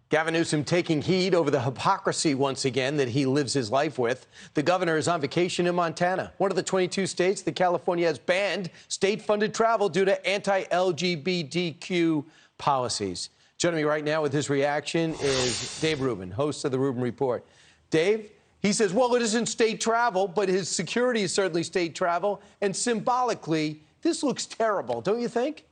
Gavin Newsom taking heat over the hypocrisy once again that he lives his life with. The governor is on vacation in Montana, one of the 22 states that California has banned state-funded travel due to anti-LGBTQ policies. Joining me right now with his reaction is Dave Rubin, host of the Rubin Report. Dave, he says, well, it isn't state travel, but his security is certainly state travel. And symbolically, this looks terrible, don't you think?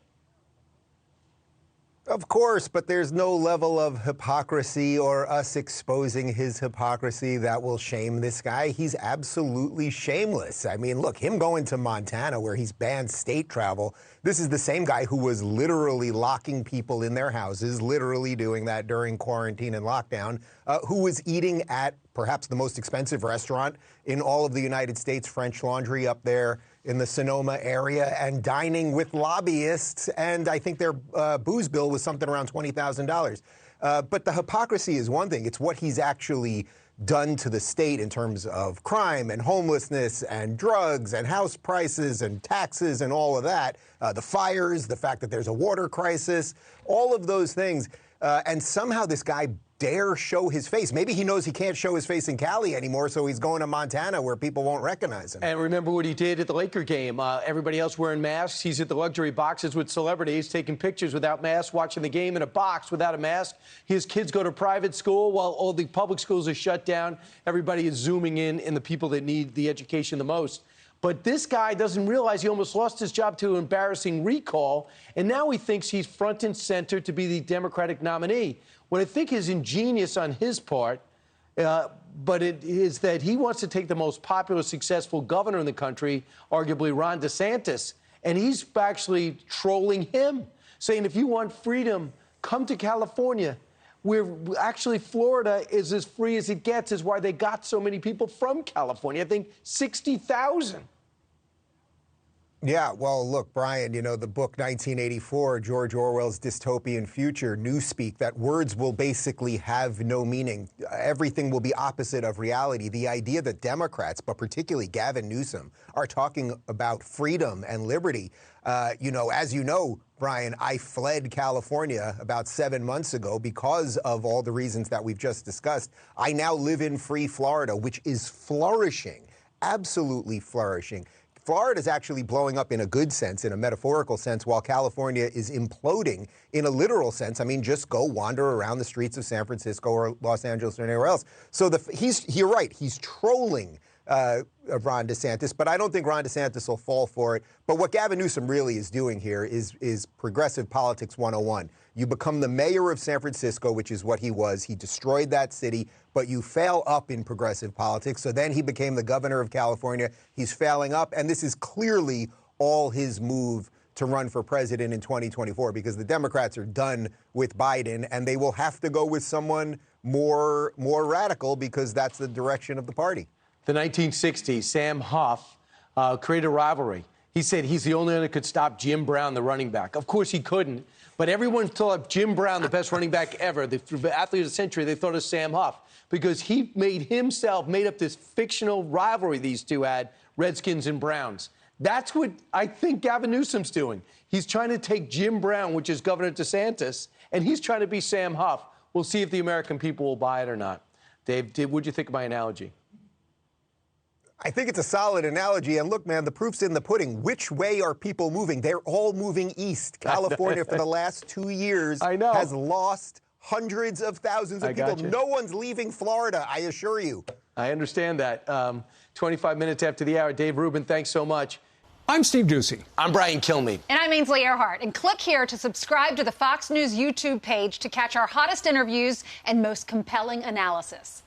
Of course, but there's no level of hypocrisy or us exposing his hypocrisy that will shame this guy. He's absolutely shameless. I mean, look, him going to Montana where he's banned state travel, this is the same guy who was literally locking people in their houses, literally doing that during quarantine and lockdown, who was eating at perhaps the most expensive restaurant in all of the United States, French Laundry up there in the Sonoma area, and dining with lobbyists, and I think their booze bill was something around $20,000. But the hypocrisy is one thing. It's what he's actually done to the state in terms of crime and homelessness and drugs and house prices and taxes and all of that. The fires, the fact that there's a water crisis, all of those things. And somehow this guy dare show his face. Maybe he knows he can't show his face in Cali anymore, so he's going to Montana where people won't recognize him. And remember what he did at the Laker game. Everybody else wearing masks. He's at the luxury boxes with celebrities, taking pictures without masks, watching the game in a box without a mask. His kids go to private school while all the public schools are shut down. Everybody is zooming in the people that need the education the most. But this guy doesn't realize he almost lost his job to an embarrassing recall, and now he thinks he's front and center to be the Democratic nominee. What I think is ingenious on his part, but it is that he wants to take the most popular, successful governor in the country, arguably Ron DeSantis, and he's actually trolling him, saying if you want freedom, come to California. Actually, Florida is as free as it gets, is why they got so many people from California. I think 60,000. Yeah, well, look, Brian, you know, the book 1984, George Orwell's dystopian future, newspeak, that words will basically have no meaning. Everything will be opposite of reality. The idea that Democrats, but particularly Gavin Newsom, are talking about freedom and liberty. You know, as you know, Brian, I fled California about 7 months ago because of all the reasons that we've just discussed. I now live in free Florida, which is flourishing, absolutely flourishing. Florida is actually blowing up in a good sense, in a metaphorical sense, while California is imploding in a literal sense. I mean, just go wander around the streets of San Francisco or Los Angeles or anywhere else. So you're right, he's trolling Ron DeSantis, but I don't think Ron DeSantis will fall for it. But what Gavin Newsom really is doing here is progressive politics 101. You become the mayor of San Francisco, which is what he was. He destroyed that city, but you fail up in progressive politics. So then he became the governor of California. He's failing up, and this is clearly all his move to run for president in 2024, because the Democrats are done with Biden, and they will have to go with someone more radical, because that's the direction of the party. The 1960s, Sam Huff created a rivalry. He said he's the only one that could stop Jim Brown, the running back. Of course he couldn't, but everyone thought Jim Brown, the best running back ever, the athlete of the century, they thought of Sam Huff, because he made up this fictional rivalry these two had, Redskins and Browns. That's what I think Gavin Newsom's doing. He's trying to take Jim Brown, which is Governor DeSantis, and he's trying to be Sam Huff. We'll see if the American people will buy it or not. Dave, what'd you think of my analogy? I think it's a solid analogy. And look, man, the proof's in the pudding. Which way are people moving? They're all moving east. California, for the last 2 years, has lost hundreds of thousands of people. No one's leaving Florida, I assure you. I understand that. 25 minutes after the hour. Dave Rubin, thanks so much. I'm Steve Doocy. I'm Brian Kilmeade. And I'm Ainsley Earhart. And click here to subscribe to the Fox News YouTube page to catch our hottest interviews and most compelling analysis.